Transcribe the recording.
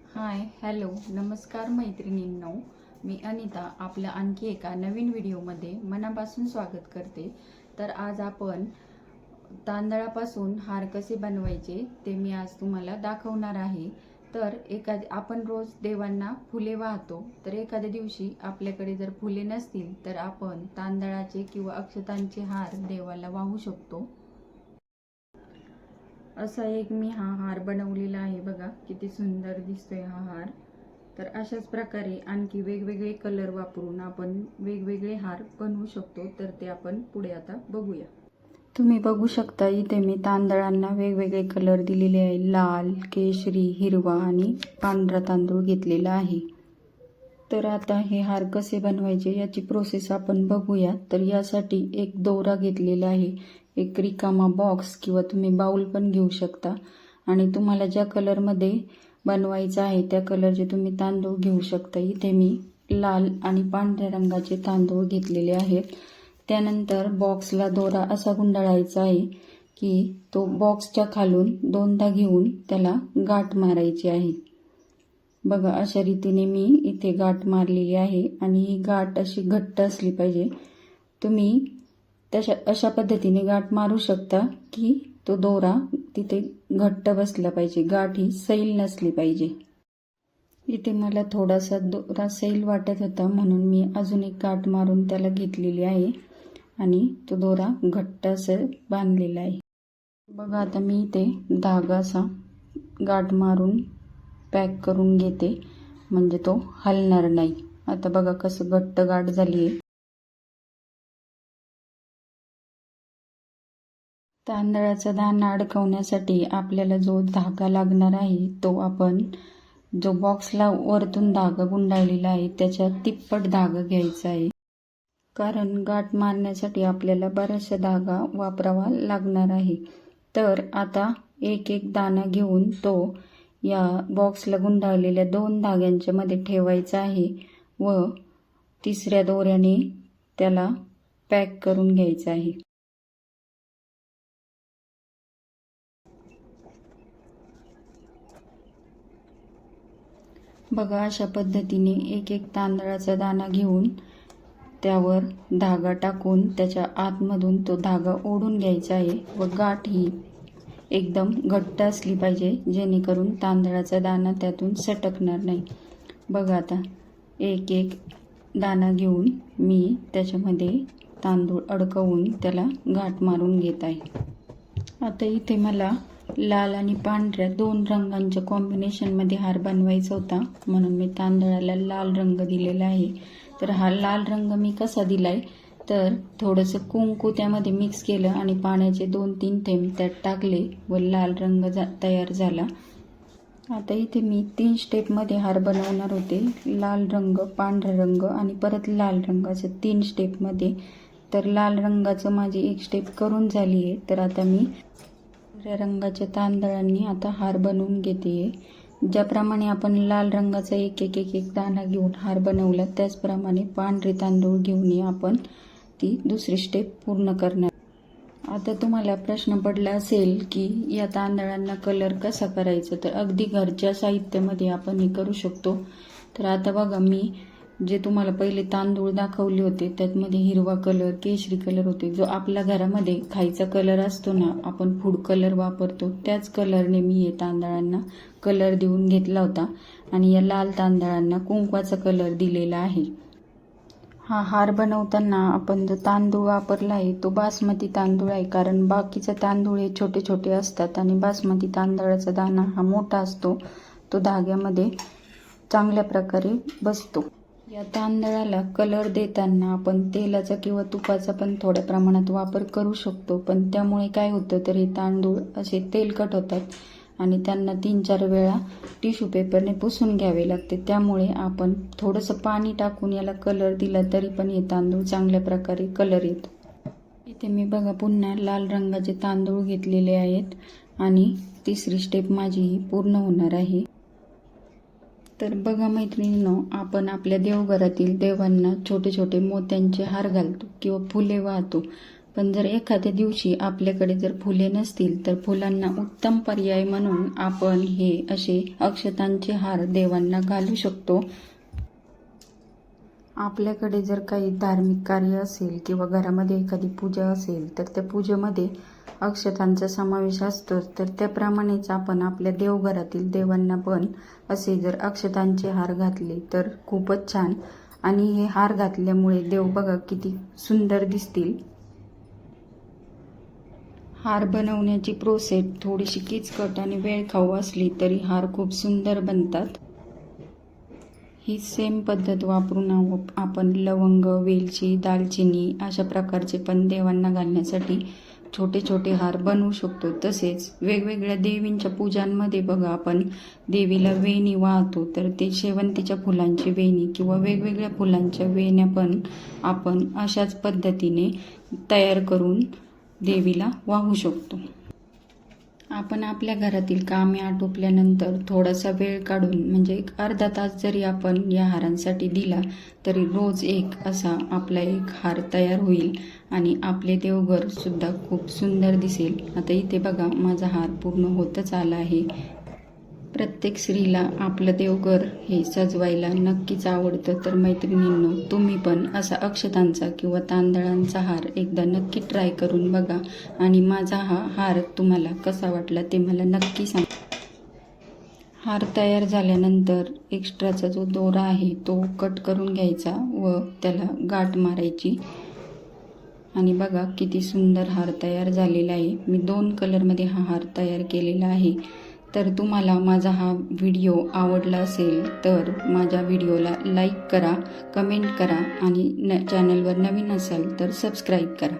Hi hello नमस्कार मैत्रिणींनो, मी अनिता आपल्या आणखी एका नवीन व्हिडिओमध्ये मनापासून स्वागत करते। तर आज आपण तांदळापासून हार कसे बनवायचे ते मी आज तुम्हाला दाखवणार आहे। तर आपण रोज देवांना फुले वाहतो, तर एखाद्या दिवशी आपल्याकडे जर फुले नसतील तर आपण तांदळाचे किंवा अक्षतांचे हार देवाला वाहू शकतो। असा एक मी हा हार बनवलेला आहे, बघा किती सुंदर दिसतोय हा हार। तर अशाच प्रकारे आणखी वेगवेगळे कलर वापरून आपण वेगवेगळे हार बनवू शकतो। तर ते आपण पुढे आता बघूया। तुम्ही बघू शकता इथे मी तांदळांना वेगवेगळे कलर दिलेले आहे, लाल, केशरी, हिरवा आणि पांढरा तांदूळ घेतलेला आहे। तर आता हे हार कसे बनवायचे याची प्रोसेस आपण बघूया। तर यासाठी एक दोरा घेतलेला आहे, एक रिकामा बॉक्स किंवा तुम्ही बाउल पण घेऊ शकता आणि तुम्हाला ज्या कलरमध्ये बनवायचं आहे त्या कलरचे तुम्ही तांदूळ घेऊ शकता। इथे मी लाल आणि पांढऱ्या रंगाचे तांदूळ घेतलेले आहेत। त्यानंतर बॉक्सला दोरा असा गुंडाळायचा आहे की तो बॉक्सच्या खालून दोनदा घेऊन त्याला गाठ मारायची आहे। बघा अशा रीतीने मी इथे गाठ मारलेली आहे आणि ही गाठ अशी घट्ट असली पाहिजे। तुम्ही अशा पद्धतीने गाठ मारू शकता की तो दोरा तिथे घट्ट बसला पाहिजे, गाठ ही सैल नसली पाहिजे। इथे मला थोडासा दोरा सैल वाटत होता म्हणून मी अजून एक गाठ मारून त्याला घेतलेली आहे आणि तो दोरा घट्ट असं बांधलेला आहे। बघा आता मी इथे धागा असा गाठ मारून पॅक करून घेते, म्हणजे तो हलणार नाही। आता बघा कसं घट्ट गाठ झाली आहे। तांदळाचा दाणा अडकवण्यासाठी आपल्याला जो धागा लागणार आहे तो आपण जो बॉक्सला वरतून धागा गुंडाळलेला आहे त्याच्या तिप्पट धागा घ्यायचा आहे, कारण गाठ मारण्यासाठी आपल्याला बराचसा धागा वापरावा लागणार आहे। तर आता एक एक दाणा घेऊन तो या बॉक्सला गुंडाळलेल्या दोन धाग्यांच्या मध्ये ठेवायचा आहे व तिसऱ्या दोऱ्याने त्याला पॅक करून घ्यायचा आहे। बघा अशा पद्धतीने एक एक तांदळाचा दाणा घेऊन त्यावर धागा टाकून त्याच्या आतमधून तो धागा ओढून घ्यायचा आहे व गाठ ही एकदम घट्ट असली पाहिजे, जेणेकरून तांदळाचा दाणा त्यातून सटकणार नाही। बघा आता एक एक दाणा घेऊन मी त्याच्यामध्ये तांदूळ अडकवून त्याला गाठ मारून घेत आहे। आता इथे मला लाल आणि पांढऱ्या दोन रंगांच्या कॉम्बिनेशनमध्ये हार बनवायचा होता, म्हणून मी तांदळाला लाल रंग दिलेला आहे। तर हा लाल रंग मी कसा दिलाय, तर थोडंसं कुंकू त्यामध्ये मिक्स केलं आणि पाण्याचे 2-3 थेंब त्यात टाकले व लाल रंग तयार झाला। आता इथे मी 3 स्टेपमध्ये हार बनवणार होते, लाल रंग, पांढरा रंग आणि परत लाल रंग, असं 3 स्टेपमध्ये। तर लाल रंगाचं माझी एक स्टेप करून झाली आहे। तर आता मी पांढऱ्या रंगाच्या तांदळांनी आता हार बनवून घेते। ज्याप्रमाणे आपण लाल रंगाचा एक एक दाणा घेऊन हार बनवला त्याचप्रमाणे पांढरे तांदूळ घेऊन आपण ती दुसरी स्टेप पूर्ण करणार। आता तुम्हाला प्रश्न पडला असेल की या तांदळांना कलर कसा करायचा, तर अगदी घरच्या साहित्यामध्ये आपण हे करू शकतो। तर आता बघा मी जे तुम्हाला पहिले तांदूळ दाखवले होते त्यामध्ये हिरवा कलर, केशरी कलर होते, जो आपल्या घरामध्ये खायचा कलर असतो ना, आपण फूड कलर वापरतो, त्याच कलरने मी हे तांदळांना कलर देऊन घेतला होता आणि या लाल तांदळांना कुंकवाचा कलर दिलेला आहे। हा हार बनवताना आपण जो तांदूळ वापरला आहे तो बासमती तांदूळ आहे, कारण बाकीचे तांदूळ हे छोटे छोटे असतात आणि बासमती तांदळाचा दाणा हा मोठा असतो, तो धाग्यामध्ये चांगल्या प्रकारे बसतो। या तांदळाला कलर देताना आपण तेलाचा किंवा तुपाचा पण थोड्या प्रमाणात वापर करू शकतो, पण त्यामुळे काय होतं तर हे तांदूळ असे तेलकट होतात आणि त्यांना 3-4 वेळा टिश्यू पेपरने पुसून घ्यावे लागते। त्यामुळे आपण थोडंसं पाणी टाकून याला कलर दिला तरी पण हे तांदूळ चांगल्या प्रकारे कलर येतो। इथे मी बघा पुन्हा लाल रंगाचे तांदूळ घेतलेले आहेत आणि तिसरी स्टेप माझी ही पूर्ण होणार आहे। तर बघा मैत्रिणींनो, आपण आपल्या देवघरातील देवांना छोटे छोटे मोत्यांचे हार घालतो किंवा फुले वाहतो, पण जर एखाद्या दिवशी आपल्याकडे जर फुले नसतील तर फुलांना उत्तम पर्याय म्हणून आपण हे असे अक्षतांचे हार देवांना घालू शकतो. आपल्याकडे जर काही धार्मिक कार्य असेल किंवा घरामध्ये एखादी पूजा असेल तर त्या पूजेमध्ये अक्षतांचा समावेश असतोच. तर त्याप्रमाणेच आपण आपल्या देवघरातील देवांना पण असे जर अक्षतांचे हार घातले तर खूपच छान. आणि हे हार घातल्यामुळे देव बघा किती सुंदर दिसतील. हार बनवण्याची प्रोसेस थोडीशी किचकट आणि वेळखाऊ असली तरी हार खूप सुंदर बनतात. ही सेम पद्धत वापरून आपण लवंग, वेलची, दालचिनी अशा प्रकारचे पण देवांना घालण्यासाठी छोटे छोटे हार बनवू शकतो. तसेच वेगवेगळ्या देवींच्या पूजांमध्ये बघा आपण देवीला वेणी वाहतो तर ते शेवंतीच्या फुलांची वेणी किंवा वेगवेगळ्या फुलांच्या वेण्या पण आपण अशाच पद्धतीने तयार करून देवीला वाहू शकतो. आपण आपल्या घरातील कामे आटोपल्यानंतर थोडासा वेळ काढून म्हणजे एक अर्धा तास जरी आपण या हारांसाठी दिला तरी रोज एक असा आपला एक हार तयार होईल आणि आपले देवघर सुद्धा खूप सुंदर दिसेल. आता इथे बघा माझा हार पूर्ण होतच आला आहे. प्रत्येक स्त्रीला आपलं देवघर हे सजवायला नक्कीच आवडतं. तर मैत्रिणींनो, तुम्ही पण असा अक्षतांचा किंवा तांदळांचा हार एकदा नक्की ट्राय करून बघा आणि माझा हा हार तुम्हाला कसा वाटला ते मला नक्की सांगा. हार तयार झाल्यानंतर एक्स्ट्राचा जो दोरा आहे तो कट करून घ्यायचा व त्याला गाठ मारायची. आणि बघा किती सुंदर हार तयार झालेला आहे. मी 2 कलरमध्ये हा हार तयार केलेला आहे. तर तुम्हाला माझा हा व्हिडिओ आवडला असेल तर माझ्या व्हिडिओला लाईक करा, कमेंट करा आणि चॅनलवर नवीन असाल तर सबस्क्राईब करा.